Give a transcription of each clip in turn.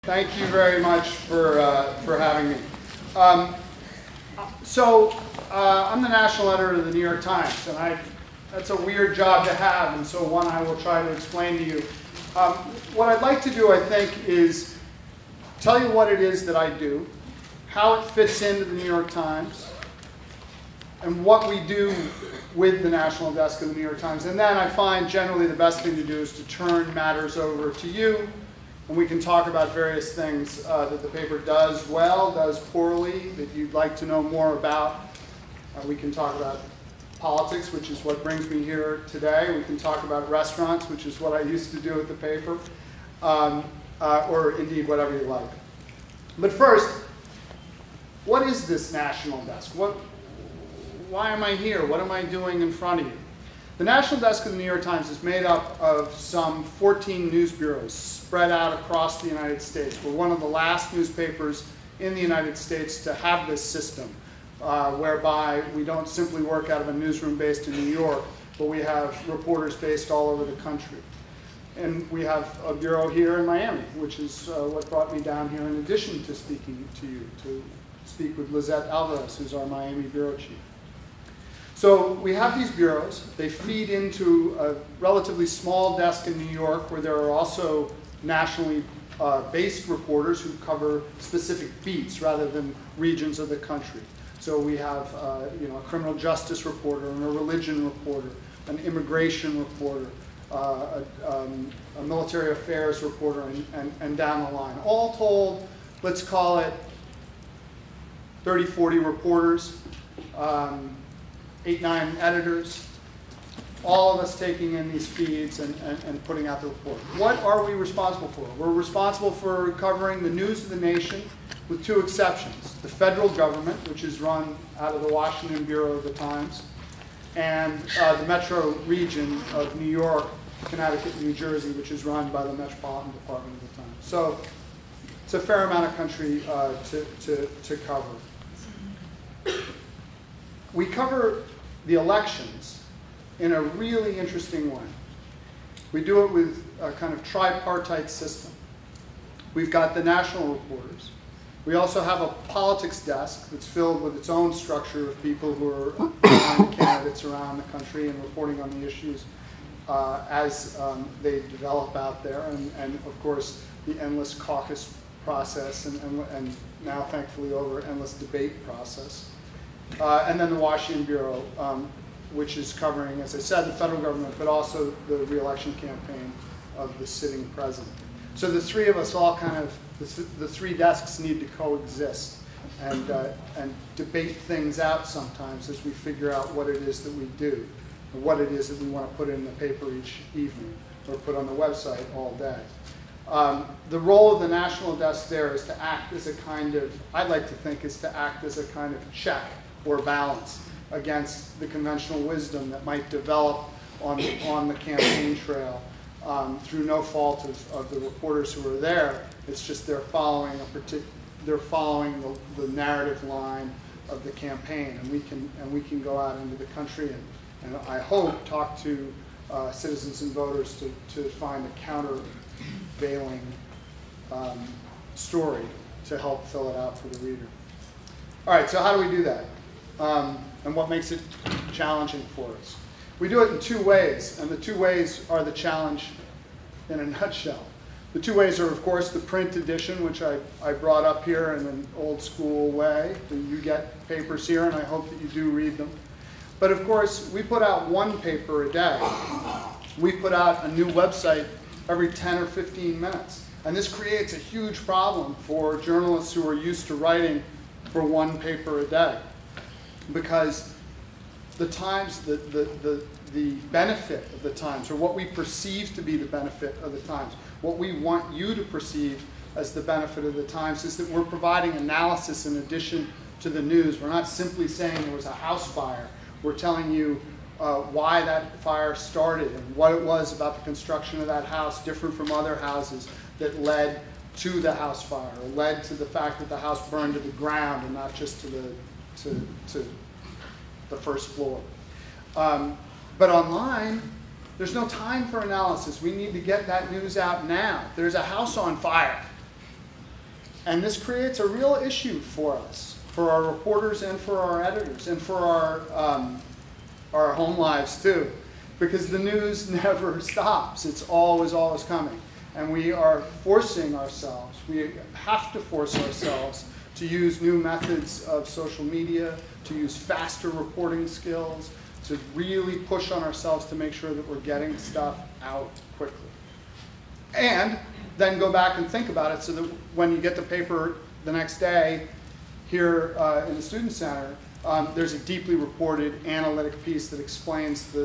Thank you very much for having me. I'm the national editor of the New York Times, and that's a weird job to have, and so one I will try to explain to you. What I'd like to do, I think, is tell you what it is that I do, how it fits into the New York Times, and what we do with the national desk of the New York Times. And then I find generally the best thing to do is to turn matters over to you, and we can talk about various things that the paper does well, does poorly, that you'd like to know more about. We can talk about politics, which is what brings me here today. We can talk about restaurants, which is what I used to do at the paper, or indeed whatever you like. But first, what is this national desk? Why am I here? What am I doing in front of you? The National Desk of the New York Times is made up of some 14 news bureaus spread out across the United States. We're one of the last newspapers in the United States to have this system, whereby we don't simply work out of a newsroom based in New York, but we have reporters based all over the country. And we have a bureau here in Miami, which is what brought me down here in addition to speaking to you, to speak with Lizette Alvarez, who's our Miami bureau chief. So we have these bureaus. They feed into a relatively small desk in New York where there are also nationally based reporters who cover specific beats rather than regions of the country. So we have a criminal justice reporter and a religion reporter, an immigration reporter, a military affairs reporter, and down the line. All told, let's call it 30, 40 reporters. 8, 9 editors, all of us taking in these feeds and putting out the report. What are we responsible for? We're responsible for covering the news of the nation with 2 exceptions. The federal government, which is run out of the Washington Bureau of the Times, and the metro region of New York, Connecticut, New Jersey, which is run by the Metropolitan Department of the Times. So it's a fair amount of country to cover. We cover the elections in a really interesting way. We do it with a kind of tripartite system. We've got the national reporters. We also have a politics desk that's filled with its own structure of people who are candidates around the country and reporting on the issues as they develop out there. And of course, the endless caucus process and now thankfully over endless debate process. And then the Washington Bureau, which is covering, as I said, the federal government, but also the re-election campaign of the sitting president. So the 3 of us all kind of, the 3 desks need to coexist and debate things out sometimes as we figure out what it is that we do, or what it is that we want to put in the paper each evening, or put on the website all day. The role of the national desk there is to act as a kind of, I'd like to think, is to act as a kind of check or balance against the conventional wisdom that might develop on the campaign trail through no fault of the reporters who are there. It's just they're following the narrative line of the campaign, and we can go out into the country and I hope talk to citizens and voters to find a countervailing story to help fill it out for the reader. All right, so how do we do that? And what makes it challenging for us? We do it in 2 ways, and the 2 ways are the challenge in a nutshell. The 2 ways are, of course, the print edition, which I brought up here in an old school way. You get papers here, and I hope that you do read them. But of course, we put out 1 paper a day. We put out a new website every 10 or 15 minutes. And this creates a huge problem for journalists who are used to writing for 1 paper a day. Because the Times, the benefit of the Times, or what we perceive to be the benefit of the Times, what we want you to perceive as the benefit of the Times is that we're providing analysis in addition to the news. We're not simply saying there was a house fire. We're telling you why that fire started and what it was about the construction of that house different from other houses that led to the house fire, or led to the fact that the house burned to the ground and not just to the first floor. But online, there's no time for analysis. We need to get that news out now. There's a house on fire. And this creates a real issue for us, for our reporters and for our editors and for our home lives too, because the news never stops. It's always, always coming. And we are forcing ourselves, we have to force ourselves to use new methods of social media, to use faster reporting skills, to really push on ourselves to make sure that we're getting stuff out quickly. And then go back and think about it so that when you get the paper the next day here in the Student Center, there's a deeply reported analytic piece that explains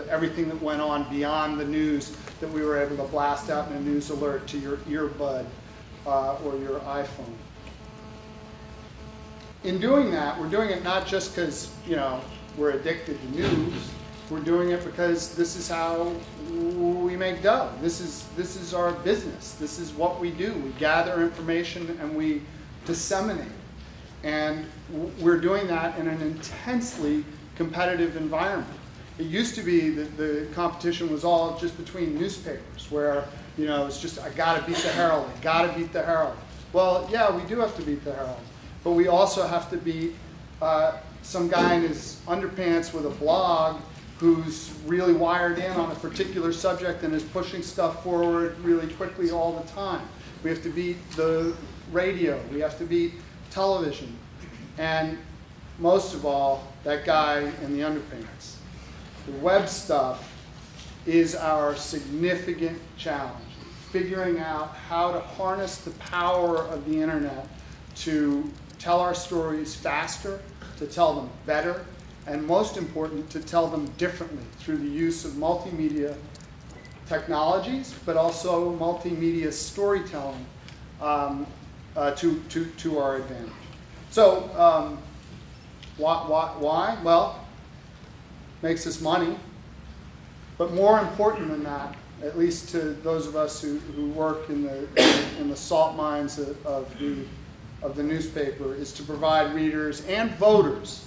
everything that went on beyond the news that we were able to blast out in a news alert to your earbud or your iPhone. In doing that, we're doing it not just because, you know, we're addicted to news. We're doing it because this is how we make dough. This is our business. This is what we do. We gather information and we disseminate it. And we're doing that in an intensely competitive environment. It used to be that the competition was all just between newspapers, where, you know, it's just, I gotta beat the Herald, I gotta beat the Herald. Well, yeah, we do have to beat the Herald, but we also have to beat some guy in his underpants with a blog who's really wired in on a particular subject and is pushing stuff forward really quickly all the time. We have to beat the radio, we have to beat television, and most of all, that guy in the underpants. The web stuff is our significant challenge, figuring out how to harness the power of the internet to tell our stories faster, to tell them better, and most important, to tell them differently through the use of multimedia technologies, but also multimedia storytelling to our advantage. So why? Well, makes us money. But more important than that, at least to those of us who work in the salt mines of the newspaper, is to provide readers and voters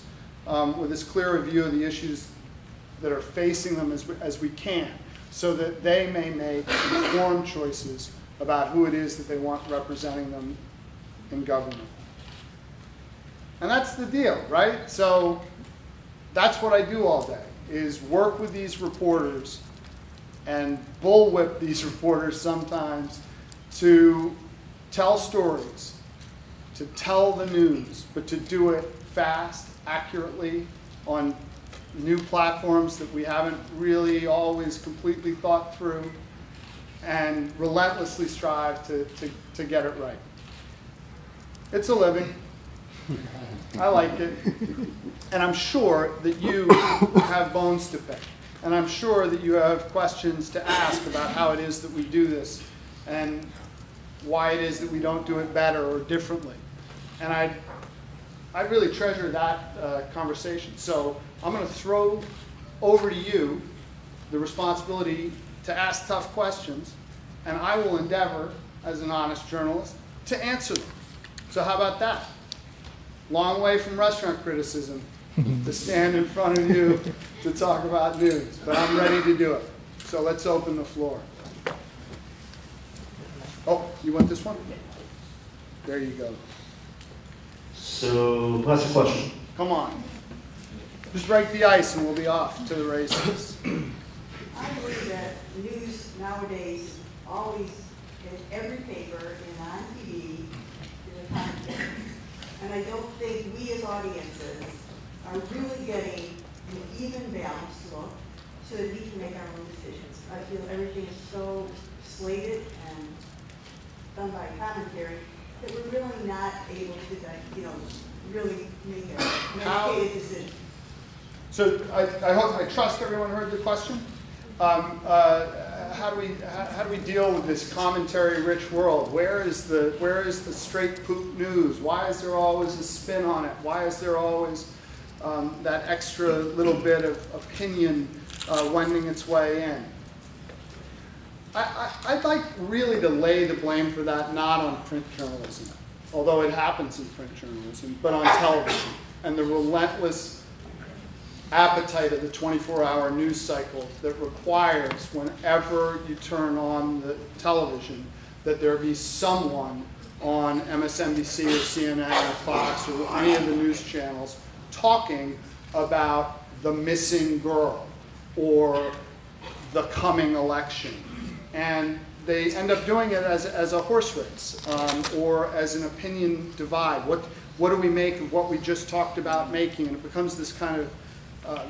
with as clear a view of the issues that are facing them as we can, so that they may make informed choices about who it is that they want representing them in government. And that's the deal, right? So that's what I do all day, is work with these reporters and bullwhip these reporters sometimes to tell stories, to tell the news, but to do it fast, accurately, on new platforms that we haven't really always completely thought through, and relentlessly strive to get it right. It's a living. I like it. And I'm sure that you have bones to pick. And I'm sure that you have questions to ask about how it is that we do this and why it is that we don't do it better or differently. And I really treasure that conversation. So I'm going to throw over to you the responsibility to ask tough questions, and I will endeavor, as an honest journalist, to answer them. So how about that? Long way from restaurant criticism to stand in front of you to talk about news, but I'm ready to do it. So let's open the floor. Oh, you want this one? There you go. So, pass the question. Come on. Just break the ice and we'll be off to the races. I believe that news nowadays always, in every paper and on TV, is a content. And I don't think we as audiences are really getting an even balanced look so that we can make our own decisions. I feel everything is so slated and done by commentary that we're really not able to, really make an educated decision. So I trust everyone heard the question. How do we deal with this commentary-rich world? Where is the straight poop news? Why is there always a spin on it? Why is there always that extra little bit of opinion wending its way in? I'd like really to lay the blame for that not on print journalism, although it happens in print journalism, but on television and the relentless appetite of the 24-hour news cycle that requires, whenever you turn on the television, that there be someone on MSNBC or CNN or Fox or any of the news channels talking about the missing girl or the coming election. And they end up doing it as a horse race or as an opinion divide. What do we make of what we just talked about making? And it becomes this kind of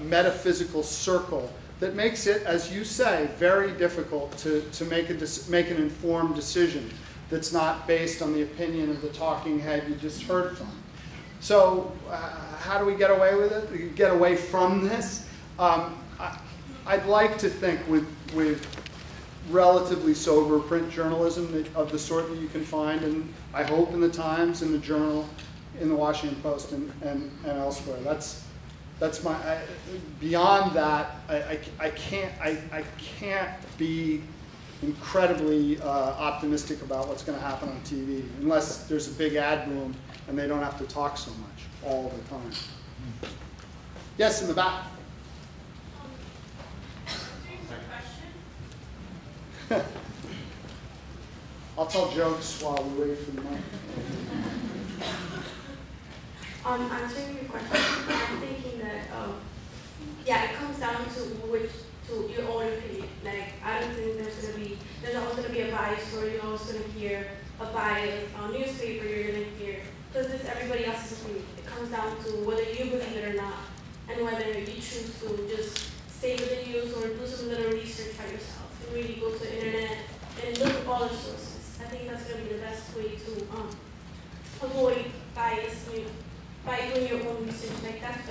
metaphysical circle that makes it, as you say, very difficult to make an informed decision that's not based on the opinion of the talking head you just heard from. So how do we get away with it? Get away from this? I'd like to think with relatively sober print journalism of the sort that you can find, and I hope in the Times, in the Journal, in the Washington Post, and elsewhere. That's my. Beyond that, I can't be incredibly optimistic about what's going to happen on TV, unless there's a big ad boom and they don't have to talk so much all the time. Yes, in the back. I'll tell jokes while we wait for the mic. Answering your question, I'm thinking that, yeah, it comes down to your own opinion. Like, I don't think there's always going to be a bias story. You're always going to hear a bias newspaper, you're going to hear, because it's everybody else's opinion. It comes down to whether you believe it or not, and whether you choose to just stay with the news or do some little research by yourself and really go to the internet and look at all the sources. I think that's going to be the best way to avoid bias by doing your own research. Like that's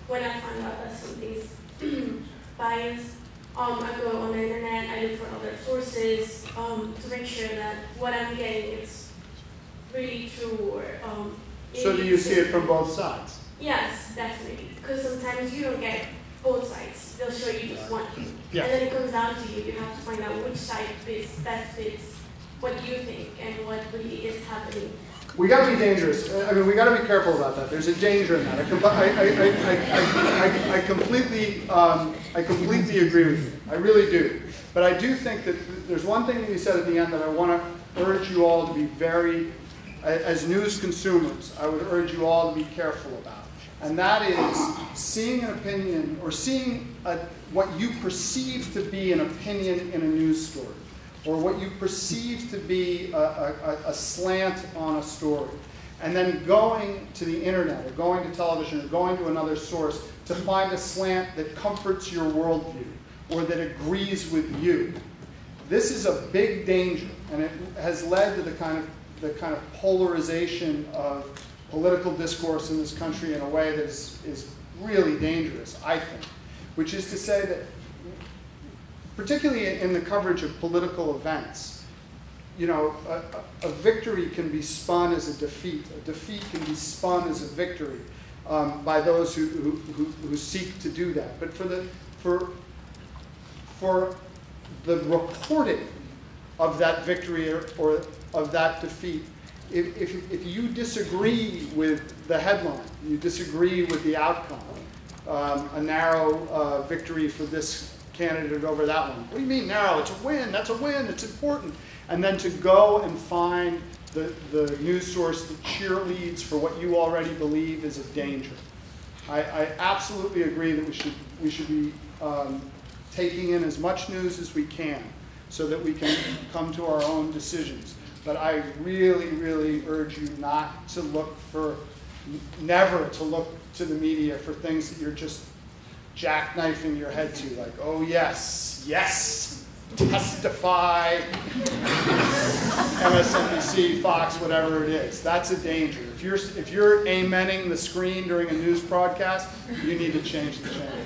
when I find out that something's biased. I go on the internet, I look for other sources to make sure that what I'm getting is really true or So do you see it from both sides? Yes, definitely. Because sometimes you don't get both sides. They'll show you just one. Yeah. And then it comes down to you. You have to find out which side best fits what you think and what really is happening. We got to be dangerous. I mean, we got to be careful about that. There's a danger in that. I completely agree with you. I really do. But I do think that there's one thing that you said at the end that I want to urge you all to be very, as news consumers, I would urge you all to be careful about. And that is seeing an opinion or seeing what you perceive to be an opinion in a news story, or what you perceive to be a slant on a story, and then going to the internet or going to television or going to another source to find a slant that comforts your worldview or that agrees with you. This is a big danger, and it has led to the kind of polarization of political discourse in this country in a way that is really dangerous, I think, which is to say that particularly in the coverage of political events, you know, a victory can be spun as a defeat. A defeat can be spun as a victory by those who seek to do that. But for the reporting of that victory or of that defeat, if you disagree with the headline, you disagree with the outcome, a narrow victory for this candidate over that one. What do you mean narrow? It's a win. That's a win. It's important. And then to go and find the news source that cheerleads for what you already believe is a danger. I absolutely agree that we should be taking in as much news as we can so that we can come to our own decisions. But I really, really urge you not to look for, never to look to the media for things that you're just jackknifing your head to, like, oh yes, yes, testify, MSNBC, Fox, whatever it is. That's a danger. If you're amening the screen during a news broadcast, you need to change the channel.